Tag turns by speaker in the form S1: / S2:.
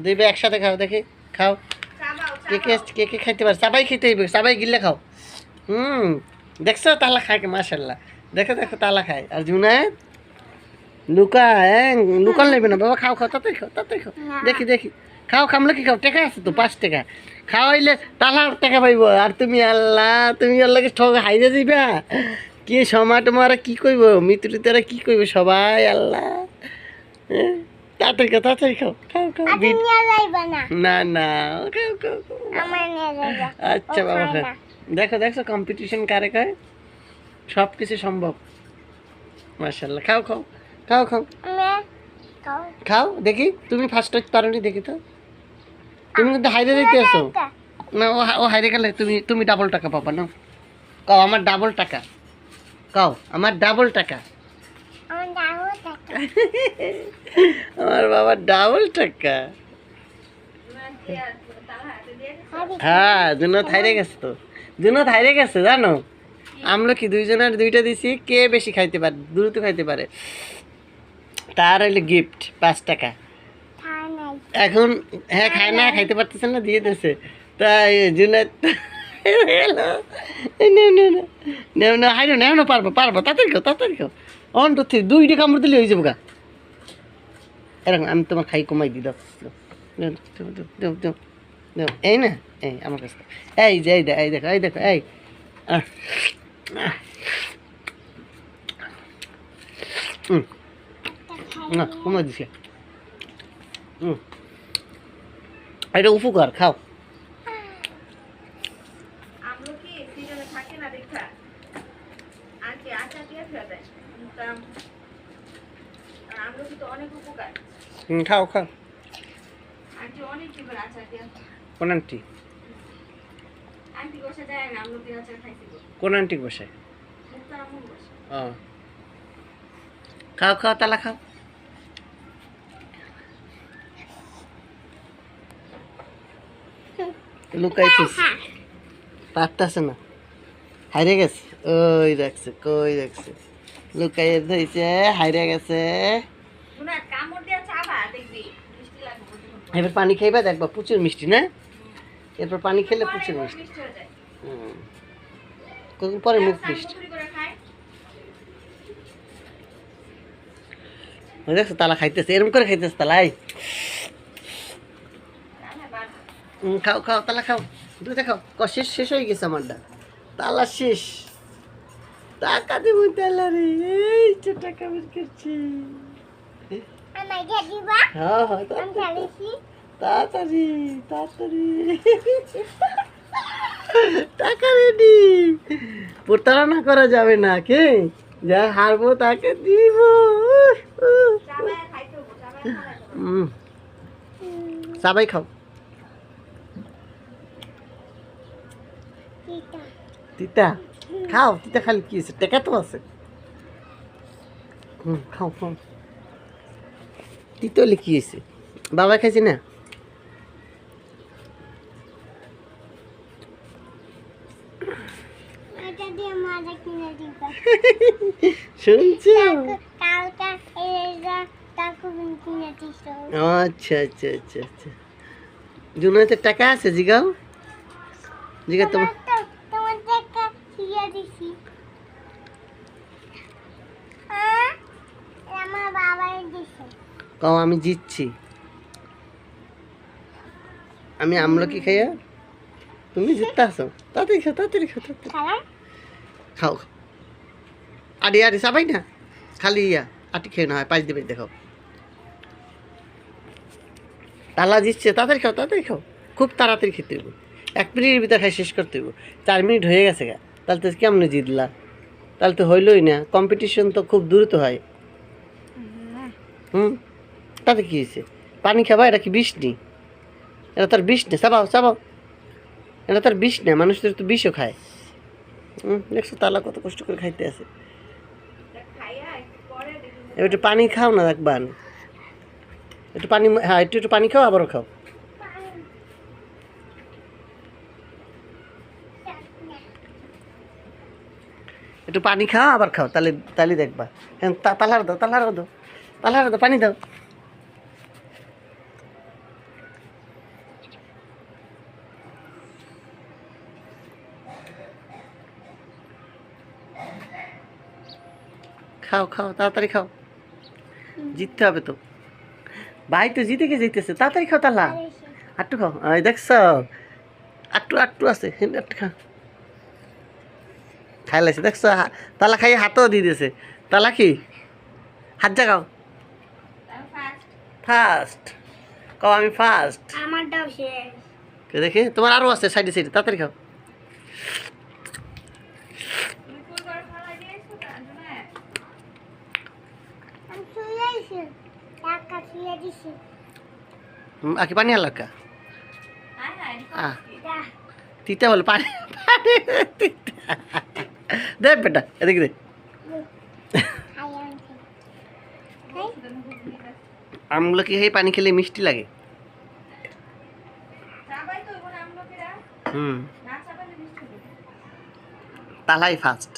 S1: দুই ভাই একসাথে খাও দেখি, খাও। কে কে খাইতে পারে? সবাই খেতে হইবে, সবাই গিলে খাও। দেখছো তালা খায় মাশাল্লাহ, দেখো দেখো তালা খায়। আর জুনায়েদ লুকা, হ্যাঁ লুকান নেবে না বাবা, খাও খাও, তাতে খাও, তাতে খাও। দেখি দেখি, খাও, খামলে কি খাও, টাকা আছে তো 5 টাকা, খাওয়াইলে তালার টাকা পাইব। আর তুমি আল্লাহ, তুমি আল্লাহকে ঠক হাইরে দিবা। কি সময় তোমার কি কইব, মৃত্যু তারা কি কইব সবাই, আল্লাহ। তাড়াতাড়ি খাও, তাড়াতাড়ি খাও, খাও খাও। না না, খাও খাও খাও। আচ্ছা বাবা, দেখো দেখছো কম্পিটিশন কারে কয়, সব কিছু সম্ভব। মাশাল্লাহ, খাও খাও, খাও খাও, খাও। দেখি তুমি ফার্স্ট হইতে পারোনি, দেখি তো। তুমি কিন্তু হাইরে দিতে আসো না, ও হাইরে গেলে তুমি ডাবল টাকা পাবা না। কাও আমার ডাবল টাকা, কাও আমার ডাবল টাকা। আমার বাবা ডাবল টাকা। হ্যাঁ জুনত হাইরে গেছে তো, জুনত হাইরে গেছে জানো। আমরা কি দুইজনের দুইটা দিছি, কে বেশি খাইতে পারে, দ্রুত খাইতে পারে, তার হইলে গিফট 5 টাকা। এখন হ্যাঁ খায় না, খাইতে পারতেছে না, দিয়ে দিয়েছে। তাই জুনাইদ হাইরো না, পারবো পারবো, তাড়াতাড়ি খাও, তাড়াতাড়ি খাও। অন তো 2টা কামড় দিলে হয়ে যাবো গা। এরকম আমি তোমার খাই কমাই দিই, দাও দাও দাও দাও। এই না, এই আমার কাছে এই যে, এই দেখো, এই দেখো, এই দেখো, এই না কমাই দিছে। এটা উপকার, খাও। খাও খাও। কোন আন্টি? কোন আন্টি বসায়? ও খাও খাও, তালা খাও। লুকাইছিস, পারতাছে না, হাইরে গেছে। ওই রাখছে, কই রাখছে, লুকাই ধইছে, হাইরে গেছে। এবার পানি খাইবা, দেখবা প্রচুর মিষ্টি না। এরপর পানি খেলে প্রচুর মিষ্টি। কতদিন পরে মুখ মিষ্টি। দেখছো তালা খাইতেছে, এরকম করে খাইতেছে তালাই। খাও খাও, তালা খাও, দুটা খাও। শেষ শেষ হয়ে গেছে আমারটা, তালা শেষ। টাকা দেবো তালা রে, এই তো টাকা বের করছি। হ্যাঁ হ্যাঁ, তাড়াতাড়ি তাড়াতাড়ি টাকা রেডি। প্রতারণা করা যাবে না, কে যা হারবো তাকে দিব। সবাই খাও। তিতা খাও, তিতা খালি কি আছে, টাকা তো আছে। খাও খাও। তিতা হলে কি হয়েছে, বাবা খাইছি না। শুনছো? আচ্ছা আচ্ছা আচ্ছা আচ্ছা। জুনাইতের টাকা আছে, জিগাও জিগা তোমার। কও আমি জিতছি, আমি আমলকি খাইয়া তুমি জিততে আসো। তাড়াতাড়ি খাও, তাড়াতাড়ি খাও, তাড়াতাড়ি খাও। আরে আরে সবাই না, খালি ইয়া আটি খেয়ে না হয়, 5 দেবে দেখো। তালা জিতছে, তাড়াতাড়ি খাও, তাড়াতাড়ি খাও। খুব তাড়াতাড়ি খেতে হইব, 1 মিনিটের ভিতরে খাই শেষ করতে হইব। 4 মিনিট হয়ে গেছে গা, তাহলে তো কেমন জিতলা? তাহলে তো হইলই না, কম্পিটিশন তো খুব দ্রুত হয়। তাতে কি হয়েছে? পানি খাবা, এটা কি বিষ নি? এটা তার বিষ নেই, চাবাও চাবাও, এটা তার বিষ নেই, মানুষদের তো বিষও খায়। দেখছো তালা কত কষ্ট করে খাইতে আছে। এবার একটু পানি খাও না, দেখবান একটু পানি, হ্যাঁ একটু একটু পানি খাও, আবারও খাও। একটু পানি খাও আবার খাও, তাহলে তাহলে দেখবা। তালার দাও, তালার দাও, তালার দাও, পানি দাও। খাও খাও তাড়াতাড়ি খাও, জিততে হবে তো, ভাই তো জিতে কে জিতেছে, তাড়াতাড়ি খাও তালা, আটটু খাও, এই দেখছ আটটু আটটু আছে, একটু খা, খাই লাইছে দেখছ, তালা খাই হাতও দিয়ে দিয়েছে, তালা কি হাত জাগাও, ফার্স্ট কও আমি ফার্স্ট,
S2: আমারটাও শেষ।
S1: দেখি তোমার আরো আছে সাইডে সাইডে, তাড়াতাড়ি খাও।
S2: আমি শুয়ে আছি, টাকা শুয়ে দিছি।
S1: আকি পানি হালকা
S2: দা,
S1: তিতা বলে পানি পানি তিতা। দে বেটা এদিকে দে,
S2: খাই আনছি।
S1: আমগুলো কি এই পানি খেলে মিষ্টি লাগে। হুম তালাই ফার্স্ট।